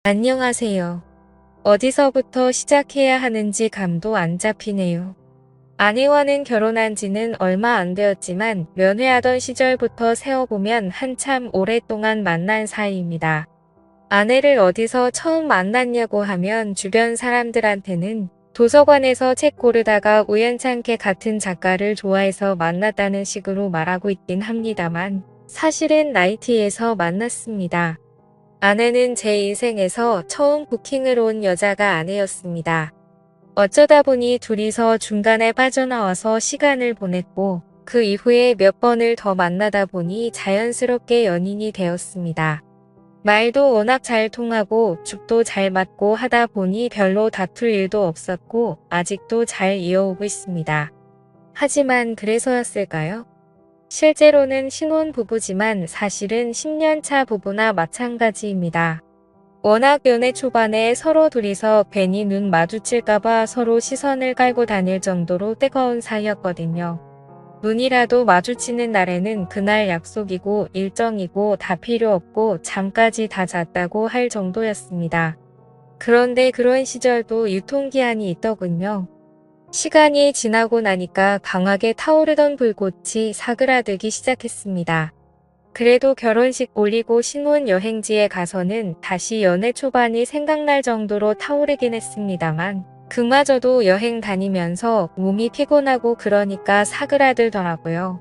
안녕하세요. 어디서부터 시작해야 하는지 감도 안 잡히네요. 아내와는 결혼한 지는 얼마 안 되었지만 연애하던 시절부터 세어보면 한참 오랫동안 만난 사이입니다. 아내를 어디서 처음 만났냐고 하면 주변 사람들한테는 도서관에서 책 고르다가 우연찮게 같은 작가를 좋아해서 만났다는 식으로 말하고 있긴 합니다만 사실은 나이트에서 만났습니다. 아내는 제 인생에서 처음 부킹을 온 여자가 아내였습니다. 어쩌다 보니 둘이서 중간에 빠져나와서 시간을 보냈고 그 이후에 몇 번을 더 만나다 보니 자연스럽게 연인이 되었습니다. 말도 워낙 잘 통하고 죽도 잘 맞고 하다 보니 별로 다툴 일도 없었고 아직도 잘 이어오고 있습니다. 하지만 그래서였을까요? 실제로는 신혼부부지만 사실은 10년차 부부나 마찬가지입니다. 워낙 연애 초반에 서로 둘이서 괜히 눈 마주칠까봐 서로 시선을 깔고 다닐 정도로 뜨거운 사이였거든요. 눈이라도 마주치는 날에는 그날 약속이고 일정이고 다 필요 없고 잠까지 다 잤다고 할 정도였습니다. 그런데 그런 시절도 유통기한이 있더군요. 시간이 지나고 나니까 강하게 타오르던 불꽃이 사그라들기 시작했습니다. 그래도 결혼식 올리고 신혼 여행지에 가서는 다시 연애 초반이 생각날 정도로 타오르긴 했습니다만 그마저도 여행 다니면서 몸이 피곤하고 그러니까 사그라들더라고요.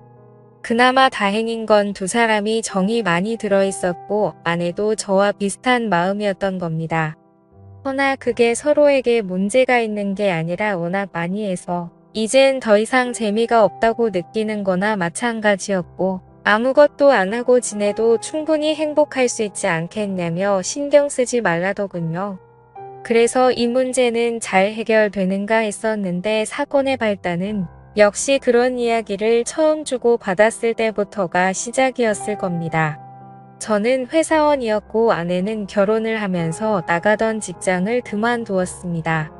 그나마 다행인 건 두 사람이 정이 많이 들어있었고 아내도 저와 비슷한 마음이었던 겁니다. 허나 그게 서로에게 문제가 있는 게 아니라 워낙 많이 해서 이젠 더 이상 재미가 없다고 느끼는 거나 마찬가지였고 아무것도 안 하고 지내도 충분히 행복할 수 있지 않겠냐며 신경 쓰지 말라더군요. 그래서 이 문제는 잘 해결되는가 했었는데 사건의 발단은 역시 그런 이야기를 처음 주고 받았을 때부터가 시작이었을 겁니다. 저는 회사원이었고 아내는 결혼을 하면서 나가던 직장을 그만두었습니다.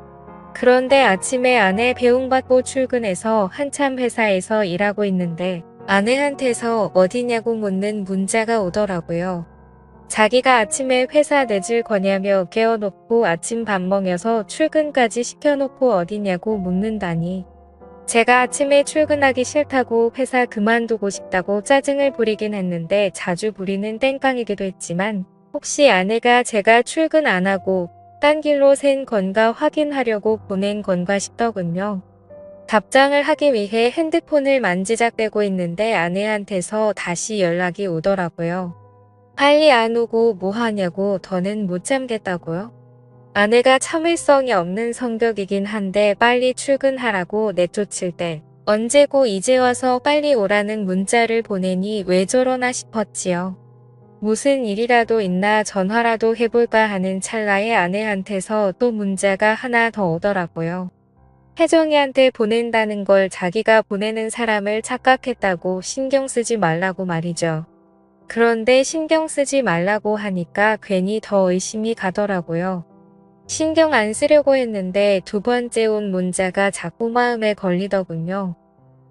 그런데 아침에 아내 배웅받고 출근해서 한참 회사에서 일하고 있는데 아내한테서 어디냐고 묻는 문자가 오더라고요. 자기가 아침에 회사 늦을 거냐며 깨워놓고 아침 밥 먹여서 출근까지 시켜놓고 어디냐고 묻는다니. 제가 아침에 출근하기 싫다고 회사 그만두고 싶다고 짜증을 부리긴 했는데 자주 부리는 땡깡이기도 했지만 혹시 아내가 제가 출근 안 하고 딴 길로 샌 건가 확인하려고 보낸 건가 싶더군요. 답장을 하기 위해 핸드폰을 만지작대고 있는데 아내한테서 다시 연락이 오더라고요. 빨리 안 오고 뭐 하냐고 더는 못 참겠다고요? 아내가 참을성이 없는 성격이긴 한데 빨리 출근하라고 내쫓을 때 언제고 이제 와서 빨리 오라는 문자를 보내니 왜 저러나 싶었지요. 무슨 일이라도 있나 전화라도 해볼까 하는 찰나에 아내한테서 또 문자가 하나 더 오더라고요. 혜정이한테 보낸다는 걸 자기가 보내는 사람을 착각했다고 신경 쓰지 말라고 말이죠. 그런데 신경 쓰지 말라고 하니까 괜히 더 의심이 가더라고요. 신경 안 쓰려고 했는데 두 번째 온 문자가 자꾸 마음에 걸리더군요.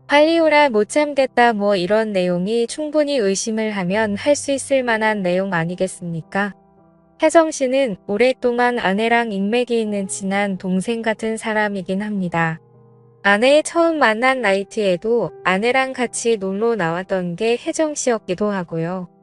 빨리 오라 못 참겠다 뭐 이런 내용이 충분히 의심을 하면 할 수 있을 만한 내용 아니겠습니까? 혜정 씨는 오랫동안 아내랑 인맥이 있는 친한 동생 같은 사람이긴 합니다. 아내의 처음 만난 나이트에도 아내랑 같이 놀러 나왔던 게 혜정 씨였기도 하고요.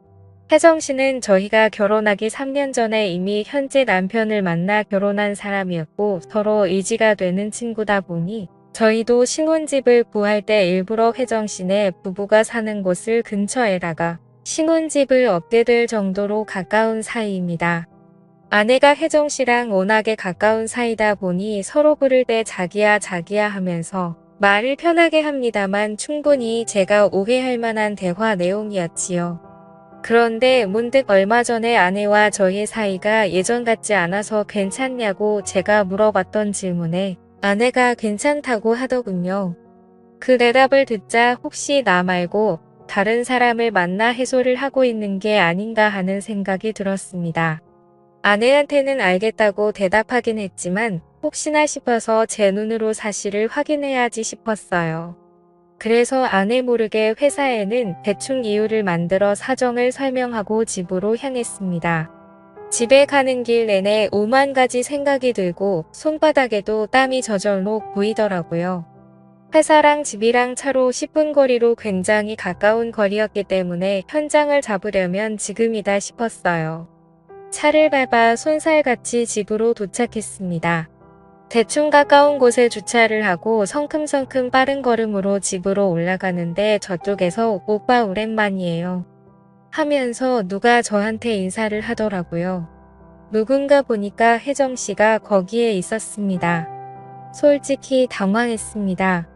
혜정 씨는 저희가 결혼하기 3년 전에 이미 현재 남편을 만나 결혼한 사람이었고 서로 의지가 되는 친구다 보니 저희도 신혼집을 구할 때 일부러 혜정 씨네 부부가 사는 곳을 근처에다가 신혼집을 얻게 될 정도로 가까운 사이입니다. 아내가 혜정 씨랑 워낙에 가까운 사이다 보니 서로 부를 때 자기야 자기야 하면서 말을 편하게 합니다만 충분히 제가 오해할 만한 대화 내용이었지요. 그런데 문득 얼마 전에 아내와 저의 사이가 예전 같지 않아서 괜찮냐고 제가 물어봤던 질문에 아내가 괜찮다고 하더군요. 그 대답을 듣자 혹시 나 말고 다른 사람을 만나 해소를 하고 있는 게 아닌가 하는 생각이 들었습니다. 아내한테는 알겠다고 대답하긴 했지만 혹시나 싶어서 제 눈으로 사실을 확인해야지 싶었어요. 그래서 아내 모르게 회사에는 대충 이유를 만들어 사정을 설명하고 집으로 향했습니다. 집에 가는 길 내내 오만 가지 생각이 들고 손바닥에도 땀이 저절로 보이더라고요. 회사랑 집이랑 차로 10분 거리로 굉장히 가까운 거리였기 때문에 현장을 잡으려면 지금이다 싶었어요. 차를 밟아 손살같이 집으로 도착했습니다. 대충 가까운 곳에 주차를 하고 성큼성큼 빠른 걸음으로 집으로 올라가는데 저쪽에서 "오빠 오랜만이에요." 하면서 누가 저한테 인사를 하더라고요. 누군가 보니까 혜정 씨가 거기에 있었습니다. 솔직히 당황했습니다.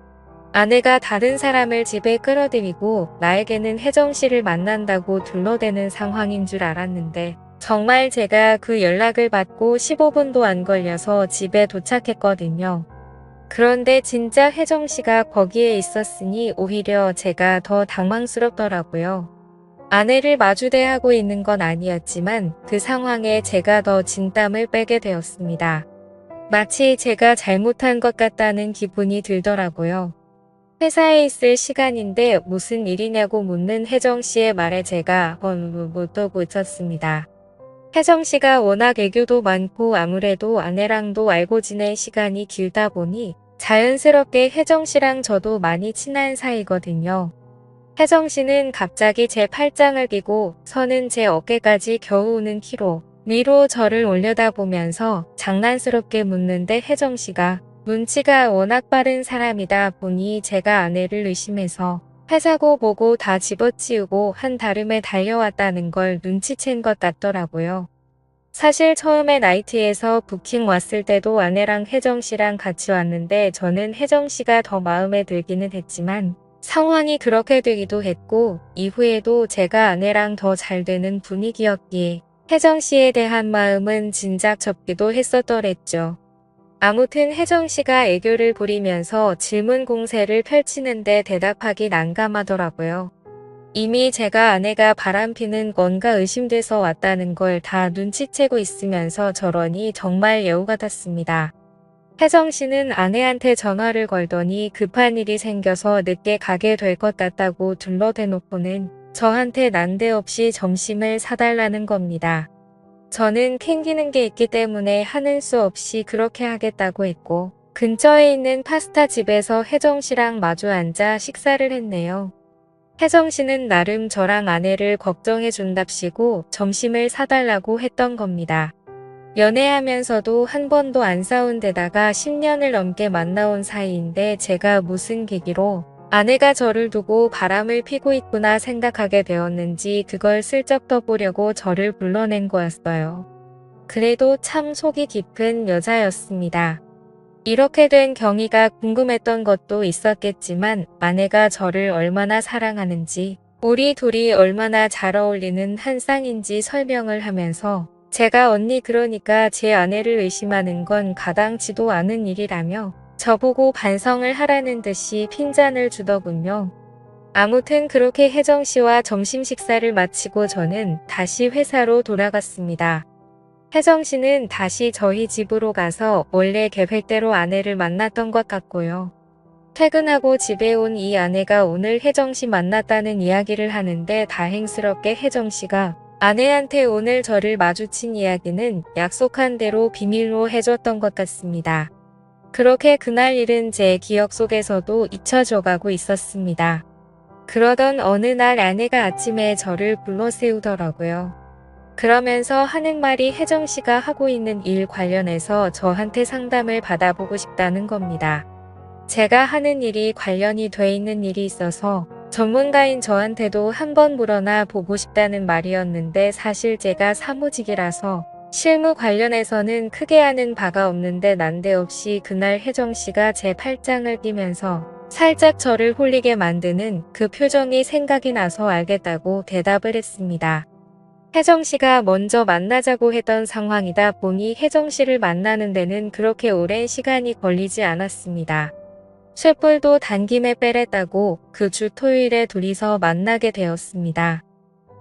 아내가 다른 사람을 집에 끌어들이고 나에게는 혜정 씨를 만난다고 둘러대는 상황인 줄 알았는데 정말 제가 그 연락을 받고 15분도 안 걸려서 집에 도착했거든요. 그런데 진짜 혜정 씨가 거기에 있었으니 오히려 제가 더 당황스럽더라고요. 아내를 마주대하고 있는 건 아니었지만 그 상황에 제가 더 진땀을 빼게 되었습니다. 마치 제가 잘못한 것 같다는 기분이 들더라고요. 회사에 있을 시간인데 무슨 일이냐고 묻는 혜정 씨의 말에 제가 못도 고쳤습니다. 혜정 씨가 워낙 애교도 많고 아무래도 아내랑도 알고 지낸 시간이 길다 보니 자연스럽게 혜정 씨랑 저도 많이 친한 사이거든요. 혜정 씨는 갑자기 제 팔짱을 끼고 선은 제 어깨까지 겨우 오는 키로 위로 저를 올려다보면서 장난스럽게 묻는데 혜정 씨가 눈치가 워낙 빠른 사람이다 보니 제가 아내를 의심해서 회사고 뭐고 다 집어치우고 한다름에 달려왔다는 걸 눈치챈 것 같더라고요. 사실 처음에 나이트에서 부킹 왔을 때도 아내랑 혜정 씨랑 같이 왔는데 저는 혜정 씨가 더 마음에 들기는 했지만 상황이 그렇게 되기도 했고 이후에도 제가 아내랑 더 잘 되는 분위기였기에 혜정 씨에 대한 마음은 진작 접기도 했었더랬죠. 아무튼 혜정 씨가 애교를 부리면서 질문 공세를 펼치는데 대답하기 난감하더라고요. 이미 제가 아내가 바람피는 뭔가 의심돼서 왔다는 걸 다 눈치채고 있으면서 저러니 정말 여우 같았습니다. 혜정 씨는 아내한테 전화를 걸더니 급한 일이 생겨서 늦게 가게 될 것 같다고 둘러대놓고는 저한테 난데없이 점심을 사달라는 겁니다. 저는 캥기는 게 있기 때문에 하는 수 없이 그렇게 하겠다고 했고 근처에 있는 파스타 집에서 혜정 씨랑 마주 앉아 식사를 했네요. 혜정 씨는 나름 저랑 아내를 걱정해 준답시고 점심을 사달라고 했던 겁니다. 연애하면서도 한 번도 안 싸운 데다가 10년을 넘게 만나온 사이인데 제가 무슨 계기로 아내가 저를 두고 바람을 피고 있구나 생각하게 되었는지 그걸 슬쩍 떠보려고 저를 불러낸 거였어요. 그래도 참 속이 깊은 여자였습니다. 이렇게 된 경위가 궁금했던 것도 있었겠지만 아내가 저를 얼마나 사랑하는지 우리 둘이 얼마나 잘 어울리는 한 쌍인지 설명을 하면서 제가 언니 그러니까 제 아내를 의심하는 건 가당치도 않은 일이라며 저보고 반성을 하라는 듯이 핀잔을 주더군요. 아무튼 그렇게 혜정 씨와 점심 식사를 마치고 저는 다시 회사로 돌아갔습니다. 혜정 씨는 다시 저희 집으로 가서 원래 계획대로 아내를 만났던 것 같고요. 퇴근하고 집에 온 이 아내가 오늘 혜정 씨 만났다는 이야기를 하는데 다행스럽게 혜정 씨가 아내한테 오늘 저를 마주친 이야기는 약속한 대로 비밀로 해줬던 것 같습니다. 그렇게 그날 일은 제 기억 속에서도 잊혀져 가고 있었습니다. 그러던 어느 날 아내가 아침에 저를 불러 세우더라고요. 그러면서 하는 말이 혜정 씨가 하고 있는 일 관련해서 저한테 상담을 받아보고 싶다는 겁니다. 제가 하는 일이 관련이 돼 있는 일이 있어서 전문가인 저한테도 한번 물어나 보고 싶다는 말이었는데 사실 제가 사무직이라서 실무 관련해서는 크게 아는 바가 없는데 난데없이 그날 혜정 씨가 제 팔짱을 끼면서 살짝 저를 홀리게 만드는 그 표정이 생각이 나서 알겠다고 대답을 했습니다. 혜정 씨가 먼저 만나자고 했던 상황이다 보니 혜정 씨를 만나는 데는 그렇게 오랜 시간이 걸리지 않았습니다. 쇳불도 단김에 빼랬다고 그 주 토요일에 둘이서 만나게 되었습니다.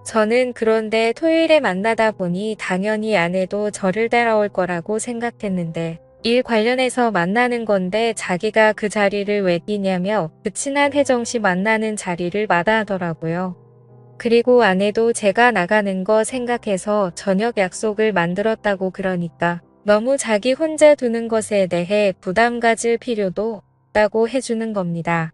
저는 그런데 토요일에 만나다 보니 당연히 아내도 저를 따라올 거라고 생각했는데 일 관련해서 만나는 건데 자기가 그 자리를 왜 끼냐며 그 친한 혜정 씨 만나는 자리를 마다하더라고요. 그리고 아내도 제가 나가는 거 생각해서 저녁 약속을 만들었다고 그러니까 너무 자기 혼자 두는 것에 대해 부담 가질 필요도 없다고 해주는 겁니다.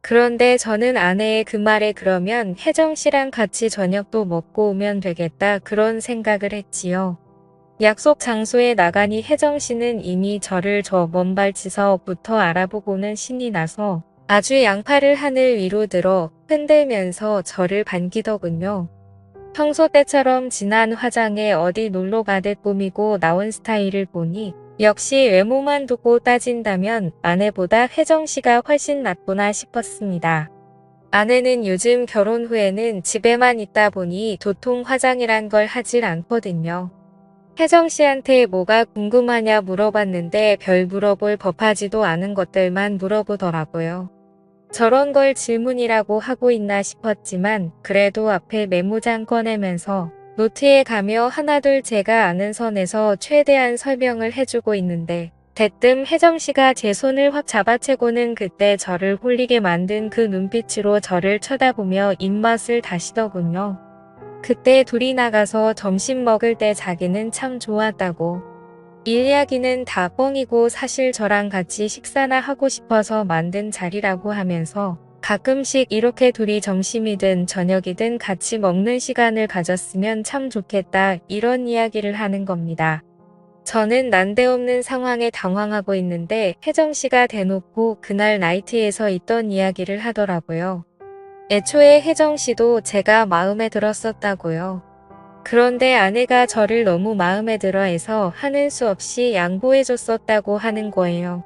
그런데 저는 아내의 그 말에 그러면 혜정 씨랑 같이 저녁도 먹고 오면 되겠다 그런 생각을 했지요. 약속 장소에 나가니 혜정 씨는 이미 저를 저 먼 발치서부터 알아보고는 신이 나서 아주 양팔을 하늘 위로 들어 흔들면서 저를 반기더군요. 평소 때처럼 진한 화장에 어디 놀러 가듯 꾸미고 나온 스타일을 보니 역시 외모만 두고 따진다면 아내보다 혜정 씨가 훨씬 낫구나 싶었습니다. 아내는 요즘 결혼 후에는 집에만 있다 보니 도통 화장이란 걸 하질 않거든요. 혜정 씨한테 뭐가 궁금하냐 물어봤는데 별 물어볼 법하지도 않은 것들만 물어보더라고요. 저런 걸 질문이라고 하고 있나 싶었지만 그래도 앞에 메모장 꺼내면서 노트에 가며 하나둘 제가 아는 선에서 최대한 설명을 해주고 있는데 대뜸 혜정 씨가 제 손을 확 잡아채고는 그때 저를 홀리게 만든 그 눈빛으로 저를 쳐다보며 입맛을 다시더군요. 그때 둘이 나가서 점심 먹을 때 자기는 참 좋았다고. 일 이야기는 다 뻥이고 사실 저랑 같이 식사나 하고 싶어서 만든 자리라고 하면서 가끔씩 이렇게 둘이 점심이든 저녁이든 같이 먹는 시간을 가졌으면 참 좋겠다 이런 이야기를 하는 겁니다. 저는 난데없는 상황에 당황하고 있는데 혜정 씨가 대놓고 그날 나이트에서 있던 이야기를 하더라고요. 애초에 혜정 씨도 제가 마음에 들었었다고요. 그런데 아내가 저를 너무 마음에 들어 해서 하는 수 없이 양보해줬었다고 하는 거예요.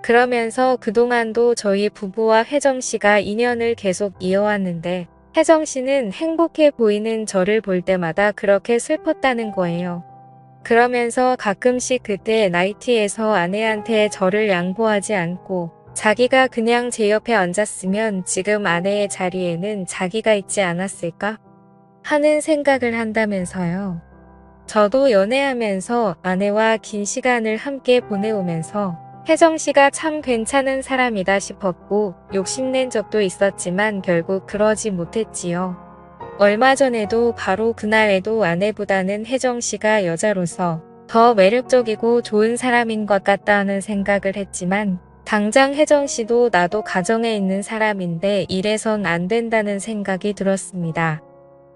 그러면서 그동안도 저희 부부와 혜정 씨가 인연을 계속 이어왔는데 혜정 씨는 행복해 보이는 저를 볼 때마다 그렇게 슬펐다는 거예요. 그러면서 가끔씩 그때 나이트에서 아내한테 저를 양보하지 않고 자기가 그냥 제 옆에 앉았으면 지금 아내의 자리에는 자기가 있지 않았을까? 하는 생각을 한다면서요. 저도 연애하면서 아내와 긴 시간을 함께 보내오면서 혜정 씨가 참 괜찮은 사람이다 싶었고 욕심낸 적도 있었지만 결국 그러지 못했지요. 얼마 전에도 바로 그날에도 아내보다는 혜정 씨가 여자로서 더 매력적이고 좋은 사람인 것 같다는 생각을 했지만 당장 혜정 씨도 나도 가정에 있는 사람인데 이래선 안 된다는 생각이 들었습니다.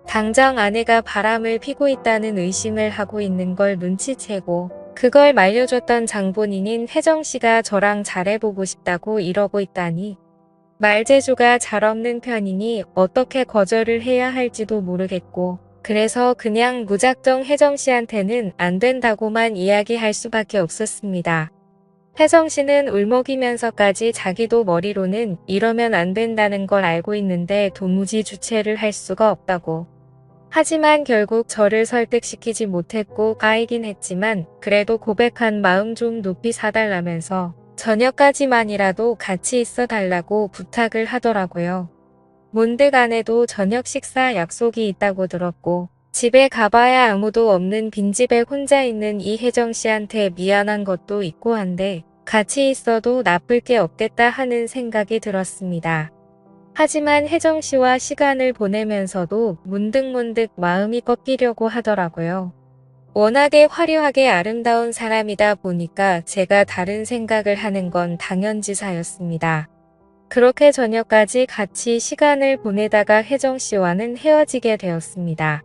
당장 아내가 바람을 피고 있다는 의심을 하고 있는 걸 눈치채고 그걸 말려줬던 장본인인 혜정 씨가 저랑 잘해보고 싶다고 이러고 있다니 말재주가 잘 없는 편이니 어떻게 거절을 해야 할지도 모르겠고 그래서 그냥 무작정 혜정 씨한테는 안 된다고만 이야기할 수밖에 없었습니다. 혜정 씨는 울먹이면서까지 자기도 머리로는 이러면 안 된다는 걸 알고 있는데 도무지 주체를 할 수가 없다고. 하지만 결국 저를 설득시키지 못했고 까이긴 했지만 그래도 고백한 마음 좀 높이 사달라면서 저녁까지만이라도 같이 있어 달라고 부탁을 하더라고요. 문득 아내도 저녁 식사 약속이 있다고 들었고 집에 가봐야 아무도 없는 빈집에 혼자 있는 이혜정 씨한테 미안한 것도 있고 한데 같이 있어도 나쁠 게 없겠다 하는 생각이 들었습니다. 하지만 혜정 씨와 시간을 보내면서도 문득문득 마음이 꺾이려고 하더라고요. 워낙에 화려하게 아름다운 사람이다 보니까 제가 다른 생각을 하는 건 당연지사였습니다. 그렇게 저녁까지 같이 시간을 보내다가 혜정 씨와는 헤어지게 되었습니다.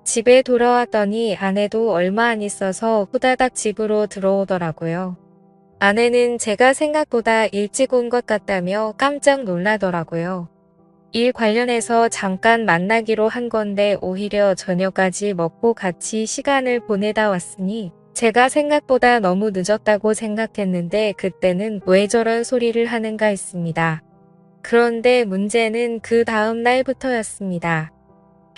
집에 돌아왔더니 아내도 얼마 안 있어서 후다닥 집으로 들어오더라고요. 아내는 제가 생각보다 일찍 온 것 같다며 깜짝 놀라더라고요. 일 관련해서 잠깐 만나기로 한 건데 오히려 저녁까지 먹고 같이 시간을 보내다 왔으니 제가 생각보다 너무 늦었다고 생각했는데 그때는 왜 저런 소리를 하는가 했습니다. 그런데 문제는 그 다음 날부터였습니다.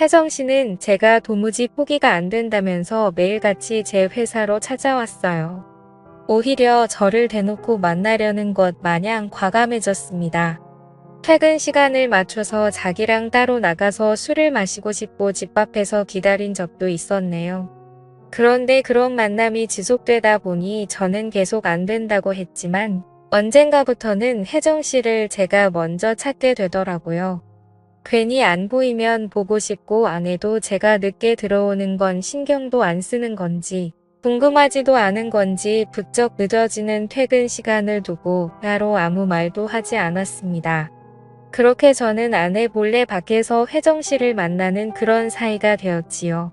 혜정 씨는 제가 도무지 포기가 안 된다면서 매일같이 제 회사로 찾아왔어요. 오히려 저를 대놓고 만나려는 것 마냥 과감해졌습니다. 퇴근 시간을 맞춰서 자기랑 따로 나가서 술을 마시고 싶고 집 앞에서 기다린 적도 있었네요. 그런데 그런 만남이 지속되다 보니 저는 계속 안 된다고 했지만 언젠가부터는 혜정 씨를 제가 먼저 찾게 되더라고요. 괜히 안 보이면 보고 싶고 안 해도 제가 늦게 들어오는 건 신경도 안 쓰는 건지 궁금하지도 않은 건지 부쩍 늦어지는 퇴근 시간을 두고 따로 아무 말도 하지 않았습니다. 그렇게 저는 아내 몰래 밖에서 혜정 씨를 만나는 그런 사이가 되었지요.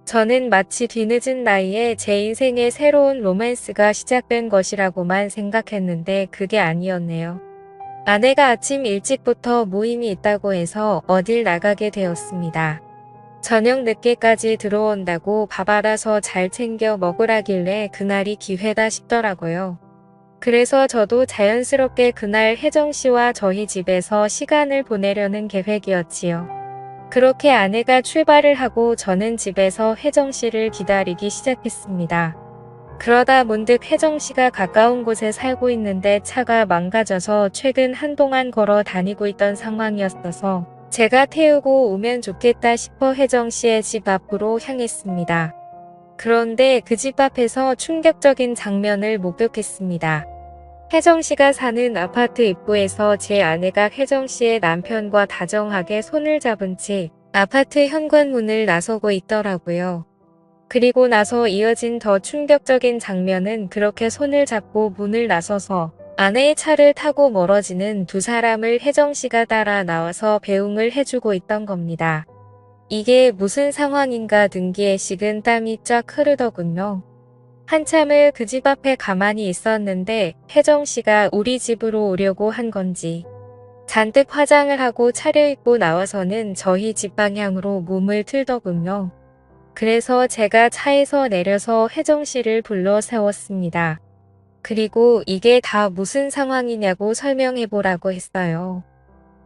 저는 마치 뒤늦은 나이에 제 인생의 새로운 로맨스가 시작된 것이라고만 생각했는데 그게 아니었네요. 아내가 아침 일찍부터 모임이 있다고 해서 어딜 나가게 되었습니다. 저녁 늦게까지 들어온다고 밥 알아서 잘 챙겨 먹으라길래 그날이 기회다 싶더라고요. 그래서 저도 자연스럽게 그날 혜정 씨와 저희 집에서 시간을 보내려는 계획이었지요. 그렇게 아내가 출발을 하고 저는 집에서 혜정 씨를 기다리기 시작했습니다. 그러다 문득 혜정 씨가 가까운 곳에 살고 있는데 차가 망가져서 최근 한동안 걸어 다니고 있던 상황이었어서 제가 태우고 오면 좋겠다 싶어 혜정 씨의 집 앞으로 향했습니다. 그런데 그 집 앞에서 충격적인 장면을 목격했습니다. 혜정 씨가 사는 아파트 입구에서 제 아내가 혜정 씨의 남편과 다정하게 손을 잡은 채 아파트 현관문을 나서고 있더라고요. 그리고 나서 이어진 더 충격적인 장면은 그렇게 손을 잡고 문을 나서서 아내의 차를 타고 멀어지는 두 사람을 혜정 씨가 따라 나와서 배웅을 해주고 있던 겁니다. 이게 무슨 상황인가 등기에 식은 땀이 쫙 흐르더군요. 한참을 그 집 앞에 가만히 있었는데 혜정 씨가 우리 집으로 오려고 한 건지 잔뜩 화장을 하고 차려입고 나와서는 저희 집 방향으로 몸을 틀더군요. 그래서 제가 차에서 내려서 혜정 씨를 불러 세웠습니다. 그리고 이게 다 무슨 상황이냐고 설명해보라고 했어요.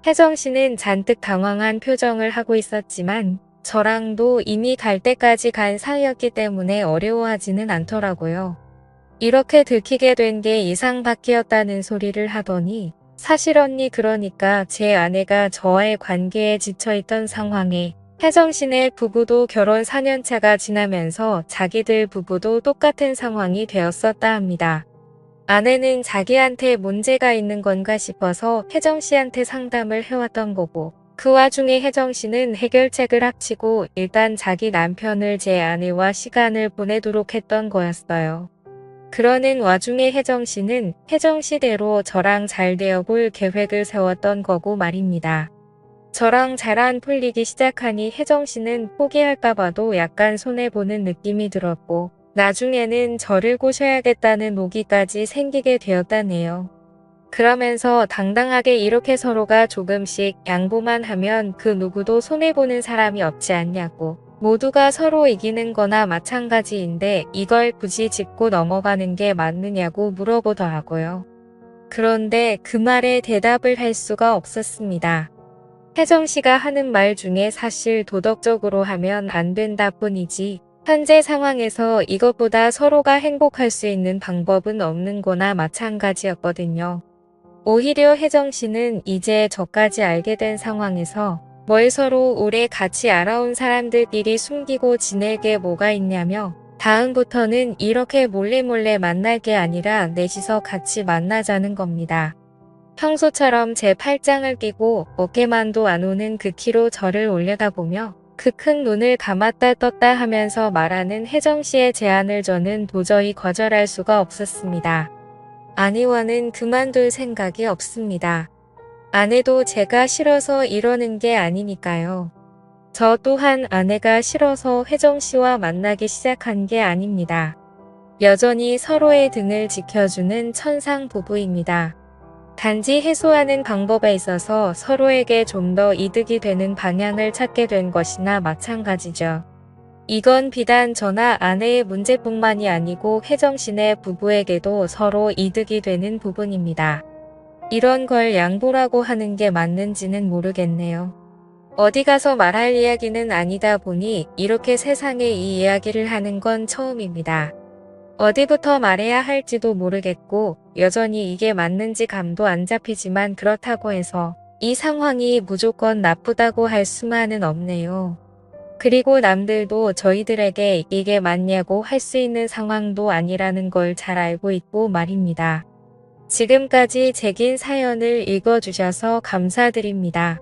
혜정 씨는 잔뜩 당황한 표정을 하고 있었지만 저랑도 이미 갈 때까지 간 사이였기 때문에 어려워하지는 않더라고요. 이렇게 들키게 된 게 예상 밖이었다는 소리를 하더니 사실 언니 그러니까 제 아내가 저와의 관계에 지쳐있던 상황에 혜정 씨네 부부도 결혼 4년차가 지나면서 자기들 부부도 똑같은 상황이 되었었다 합니다. 아내는 자기한테 문제가 있는 건가 싶어서 혜정 씨한테 상담을 해왔던 거고 그 와중에 혜정 씨는 해결책을 합치고 일단 자기 남편을 제 아내와 시간을 보내도록 했던 거였어요. 그러는 와중에 혜정 씨는 혜정 씨대로 저랑 잘 되어볼 계획을 세웠던 거고 말입니다. 저랑 잘 안 풀리기 시작하니 혜정 씨는 포기할까봐도 약간 손해보는 느낌이 들었고 나중에는 저를 꼬셔야겠다는 노기까지 생기게 되었다네요. 그러면서 당당하게 이렇게 서로가 조금씩 양보만 하면 그 누구도 손해보는 사람이 없지 않냐고. 모두가 서로 이기는 거나 마찬가지인데 이걸 굳이 짚고 넘어가는 게 맞느냐고 물어보더라고요. 그런데 그 말에 대답을 할 수가 없었습니다. 혜정 씨가 하는 말 중에 사실 도덕적으로 하면 안 된다 뿐이지 현재 상황에서 이것보다 서로가 행복할 수 있는 방법은 없는 거나 마찬가지였거든요. 오히려 혜정 씨는 이제 저까지 알게 된 상황에서 뭘 서로 오래 같이 알아온 사람들끼리 숨기고 지낼 게 뭐가 있냐며 다음부터는 이렇게 몰래 만날 게 아니라 넷이서 같이 만나자는 겁니다. 평소처럼 제 팔짱을 끼고 어깨만도 안 오는 그 키로 저를 올려다보며 그 큰 눈을 감았다 떴다 하면서 말하는 혜정 씨의 제안을 저는 도저히 거절할 수가 없었습니다. 아내와는 그만둘 생각이 없습니다. 아내도 제가 싫어서 이러는 게 아니니까요. 저 또한 아내가 싫어서 혜정 씨와 만나기 시작한 게 아닙니다. 여전히 서로의 등을 지켜주는 천상 부부입니다. 단지 해소하는 방법에 있어서 서로에게 좀 더 이득이 되는 방향을 찾게 된 것이나 마찬가지죠. 이건 비단 저나 아내의 문제뿐만이 아니고 혜정 씨네 부부에게도 서로 이득이 되는 부분입니다. 이런 걸 양보라고 하는 게 맞는지는 모르겠네요. 어디 가서 말할 이야기는 아니다 보니 이렇게 세상에 이 이야기를 하는 건 처음입니다. 어디부터 말해야 할지도 모르겠고 여전히 이게 맞는지 감도 안 잡히지만 그렇다고 해서 이 상황이 무조건 나쁘다고 할 수만은 없네요. 그리고 남들도 저희들에게 이게 맞냐고 할 수 있는 상황도 아니라는 걸 잘 알고 있고 말입니다. 지금까지 제 긴 사연을 읽어주셔서 감사드립니다.